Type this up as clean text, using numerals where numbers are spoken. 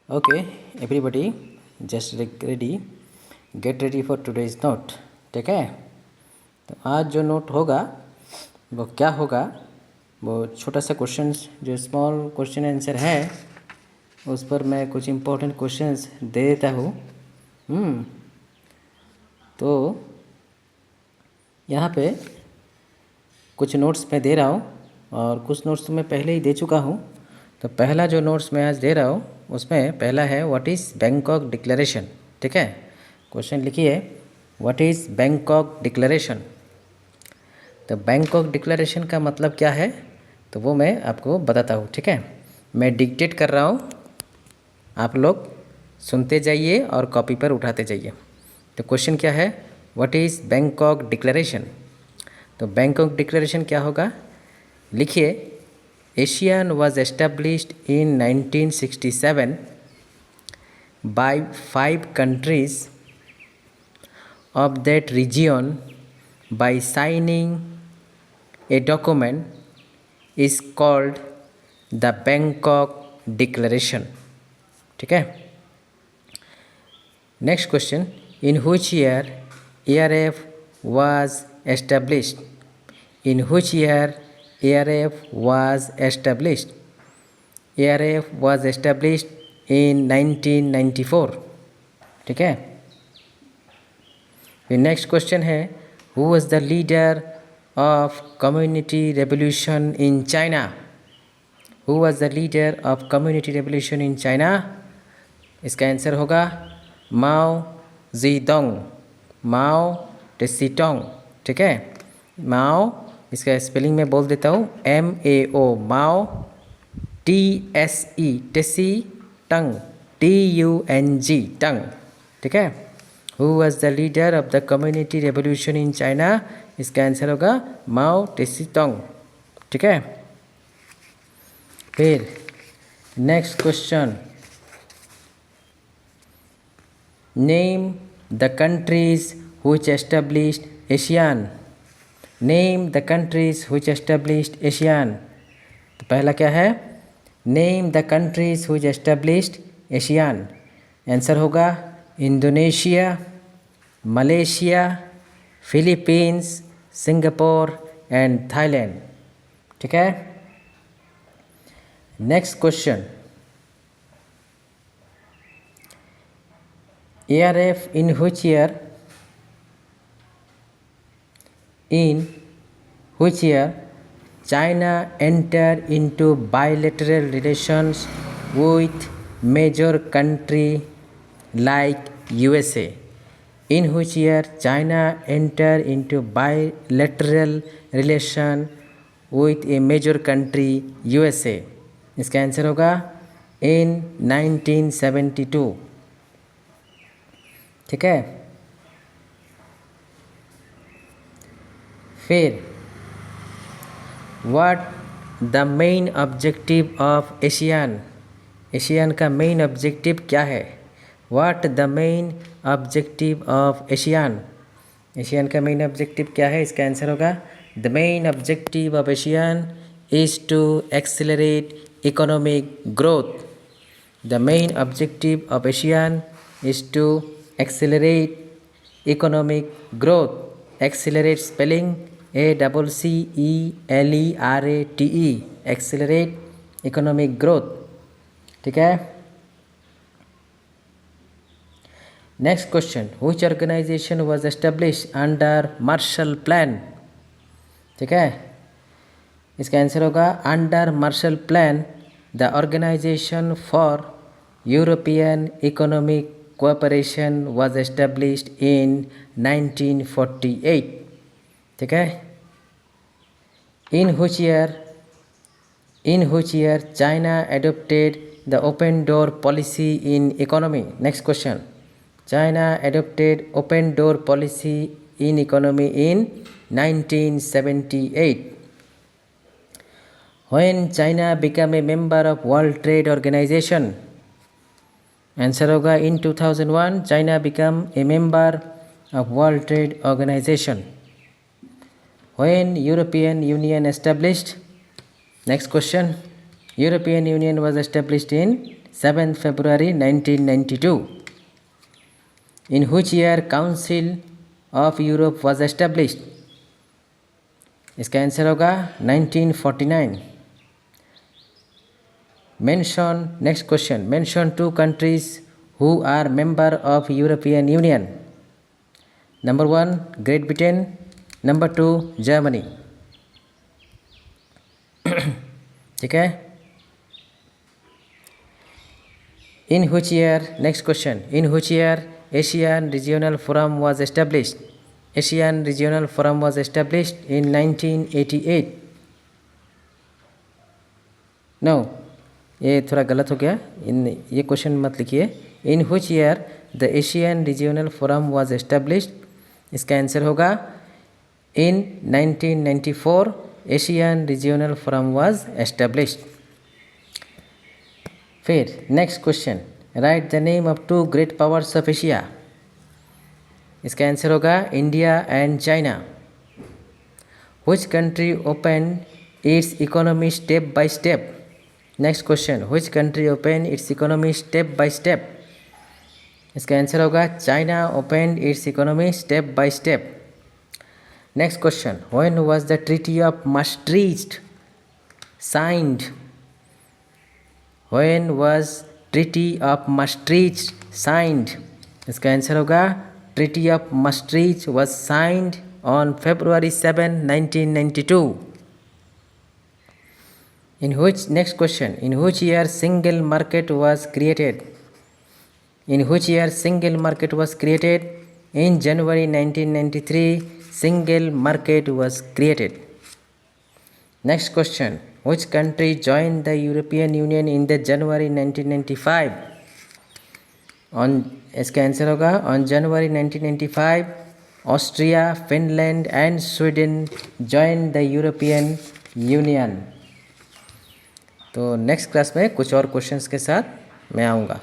Okay, everybody, just ready. Get ready for today's note. ठीक है? तो आज जो नोट होगा वो क्या होगा, वो छोटा सा क्वेश्चंस जो स्मॉल क्वेश्चन आंसर है उस पर मैं कुछ इम्पोर्टेंट क्वेश्चंस दे देता हूँ। तो यहाँ पे कुछ नोट्स मैं दे रहा हूँ और कुछ नोट्स तो मैं पहले ही दे चुका हूँ। तो पहला जो नोट्स मैं आज दे रहा हूँ उसमें पहला है व्हाट इज़ बैंकॉक डिक्लेरेशन। ठीक है, क्वेश्चन लिखिए व्हाट इज़ बैंकॉक डिक्लेरेशन। तो बैंकॉक डिक्लेरेशन का मतलब क्या है तो वो मैं आपको बताता हूँ। ठीक है, मैं डिक्टेट कर रहा हूँ, आप लोग सुनते जाइए और कॉपी पर उठाते जाइए। तो क्वेश्चन क्या है, व्हाट इज़ बैंकॉक डिक्लेरेशन। तो बैंकॉक डिक्लेरेशन क्या होगा, लिखिए Asian was established in 1967 by 5 countries of that region by signing a document is called the Bangkok Declaration. ठीक है, next question, in which year ARF was established. In which year ARF was established. ARF was established in 1994. ठीक है, फिर next question है who was the leader of community revolution in China. Who was the leader of community revolution in China. इसका answer होगा माओ Zedong. माओ टेसिटोंग. ठीक है, माओ इसका spelling में बोल देता हूँ MAO माओ, TSE टेसी, टंग TUNG टंग. ठीक है, who was the leader of the community revolution in China. इसका आंसर होगा माओ टेसी टोंग. ठीक है, फिर next question, name the countries which established ASEAN. Name the countries which established ASEAN. तो पहला क्या है, name the countries which established ASEAN. Answer होगा Indonesia, Malaysia, Philippines, Singapore and Thailand. ठीक है, next question, ARF in which year, in which year China entered into bilateral relations with major country like USA. In which year China entered into bilateral relation with a major country USA. इसका answer होगा in 1972. ठीक है, फिर what the main objective of ASEAN. ASEAN का main objective क्या है. What the main objective of ASEAN. ASEAN का main objective क्या है. इसका आंसर होगा the main objective of ASEAN is to accelerate economic growth. The main objective of ASEAN is to accelerate economic growth. Accelerate spelling ACCELERATE. Accelerate economic growth. ठीक है, next question, which organisation was establish under Marshall plan. ठीक है, इसका answer होगा under Marshall plan the organisation for European economic cooperation was established in 1948. ठीक है, in which year China adopted the open door policy in economy. Next question, China adopted open door policy in economy in 1978. When China became a member of World Trade Organization. Answer होगा इन 2001 China became a member of World Trade Organization. When European Union established. Next question, European Union was established in 7 February 1992. In which year Council of Europe was established? इसका answer होगा 1949. Mention, next question, mention 2 countries who are member of European Union. Number 1 Great Britain, number 2 Germany. ठीक है. In which year, next question, in which year Asian Regional Forum was established? Asian Regional Forum was established in 1988. No, ये थोड़ा गलत हो गया. ये question मत लिखिए. In which year the Asian Regional Forum was established? इसका आंसर होगा in 1994 Asian Regional Forum was established. फिर next question, right the name of 2 great powers of Asia. इसका आंसर होगा India and China. Which country open it's economy step by step. Next question, which country open it's economy step by step. इसका answer होगा China open it's economy step by step. Next question, when was the treaty of maastricht signed. When was Treaty of Maastricht signed? इसका answer होगा Treaty of Maastricht was signed on February 7, 1992. In which, next question, in which year single market was created? In which year single market was created? In January 1993, single market was created. Next question, which country joined the European Union in the January 1995? इसका answer होगा on January 1995 Austria, Finland and Sweden joined the European Union. तो next class में कुछ और questions के साथ मैं आऊँगा.